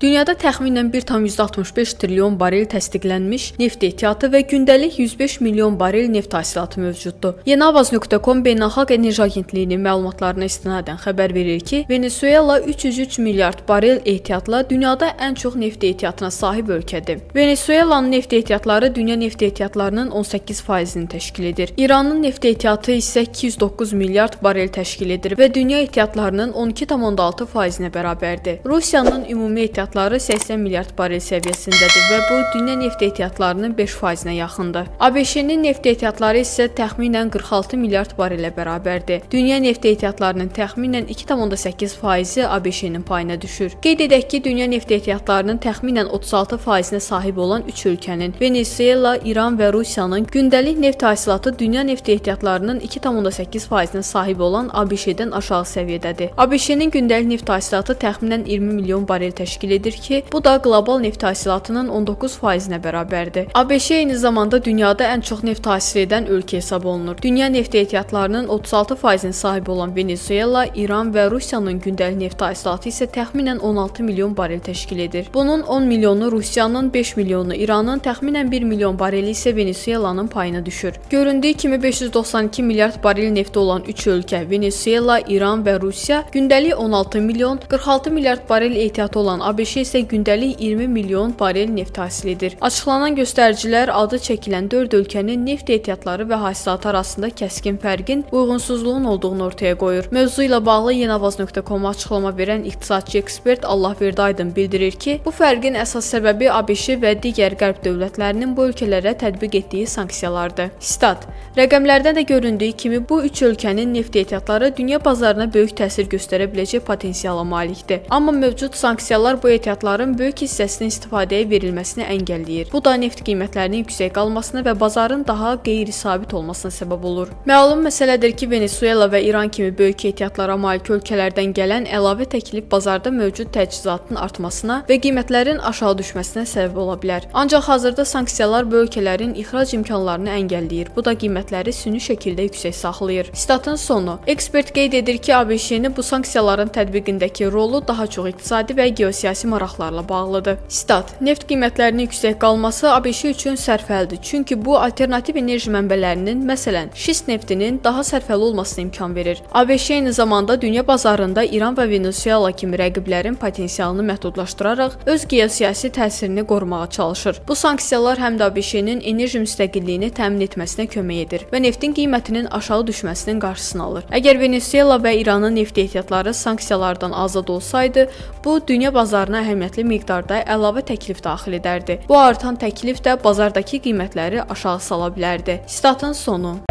Dünyada təxminən 1,65 trilyon barel təsdiqlənmiş neft ehtiyatı və gündəlik 105 milyon barel neft hasilatı mövcuddur. Yenavaz.com Beynəlxalq Enerji Agentliyinin məlumatlarına istinadən xəbər verir ki, Venezuela 303 milyard barel ehtiyatla dünyada ən çox neft ehtiyatına sahib ölkədir. Venezuelanın neft ehtiyatları dünya neft ehtiyatlarının 18%-ni təşkil edir. İranın neft ehtiyatı isə 209 milyard barel təşkil edir və dünya ehtiyatlarının 12,6%-nə bərabərdir. Rusiyanın ümumi ehtiyatları 80 milyard barel səviyyəsindədir və bu dünya neft ehtiyatlarının 5%-nə yaxındır. ABŞ-nin neft ehtiyatları isə təxminən 46 milyard barelə bərabərdir. Dünya neft ehtiyatlarının təxminən 2,8%-i ABŞ-nin payına düşür. Qeyd edək ki, dünya neft ehtiyatlarının təxminən 36%-nə sahib olan 3 ölkənin Venezuela, İran və Rusiyanın gündəlik neft hasilatı dünya neft ehtiyatlarının 2,8%-nə sahib olan ABŞ-dən aşağı səviyyədədir. ABŞ-nin gündəlik neft hasilatı təxminən 20 milyon barel təşkil edir ki, bu da qlobal neft hasilatının 19%-nə bərabərdir. ABŞ eyni zamanda dünyada ən çox neft hasil edən ölkə hesab olunur. Dünya neft ehtiyatlarının 36%-nə sahib olan Venezuela, İran və Rusiyanın gündəlik neft hasilatı isə təxminən 16 milyon barel təşkil edir. Bunun 10 milyonu Rusiyanın, 5 milyonu İranın, təxminən 1 milyon bareli isə Venezuelanın payına düşür. Göründüyü kimi 592 milyard barel nefti olan 3 ölkə Venezuela, İran və Rusiya gündəlik 16 milyon, 46 milyard barel ehtiyatı olan ABŞ isə gündəlik 20 milyon barel neft hasil edir. Açıqlanan göstəricilər adı çəkilən 4 ölkənin neft ehtiyatları və hasilatı arasında kəskin fərqin, uyğunsuzluğun olduğunu ortaya qoyur. Mövzu ilə bağlı Yenavaz.com açıqlama verən iqtisadçı ekspert Allahverdi Aydın bildirir ki, bu fərqin əsas səbəbi ABŞ və digər qərb dövlətlərinin bu ölkələrə tətbiq etdiyi sanksiyalardır. Stat: Rəqəmlərdən də göründüyü kimi bu 3 ölkənin neft ehtiyatları dünya bazarına böyük təsir göstərə biləcək potensiala malikdir. Amma mövcud sanksiyalar bu ehtiyatların böyük hissəsinin istifadəyə verilməsini əngəlləyir. Bu da neft qiymətlərinin yüksək qalmasına və bazarın daha qeyri-sabit olmasına səbəb olur. Məlum məsələdir ki, Venezuela və İran kimi böyük ehtiyatlara malik ölkələrdən gələn əlavə təklif bazarda mövcud təchizatın artmasına və qiymətlərin aşağı düşməsinə səbəb ola bilər. Ancaq hazırda sanksiyalar bu ölkələrin ixrac imkanlarını əngəlləyir. Bu da qiymətləri süni şəkildə yüksək saxlayır. Statın sonu. Ekspert qeyd edir ki, ABŞ-nin bu sanksiyaların tətbiqindəki rolu daha çox iqtisadi və geosiyasi maraqlarla bağlıdır. Stat: Neft qiymətlərinin yüksək qalması ABŞ üçün sərfəlidir, çünki bu alternativ enerji mənbələrinin, məsələn, şist neftinin daha sərfəli olmasına imkan verir. ABŞ eyni zamanda dünya bazarında İran və Venezuela kimi rəqiblərin potensialını məhdudlaşdıraraq öz geosiyasi təsirini qorumağa çalışır. Bu sanksiyalar həm də ABŞ-nin enerji müstəqilliyini təmin etməsinə kömək edir və neftin qiymətinin aşağı düşməsinin qarşısını alır. Əgər Venezuela və İranın neft ehtiyatları sanksiyalardan azad olsaydı, bu dünya bazarına əhəmiyyətli miqdarda əlavə təklif daxil edərdi. Bu artan təklif də bazardakı qiymətləri aşağı sala bilərdi. Statın sonu.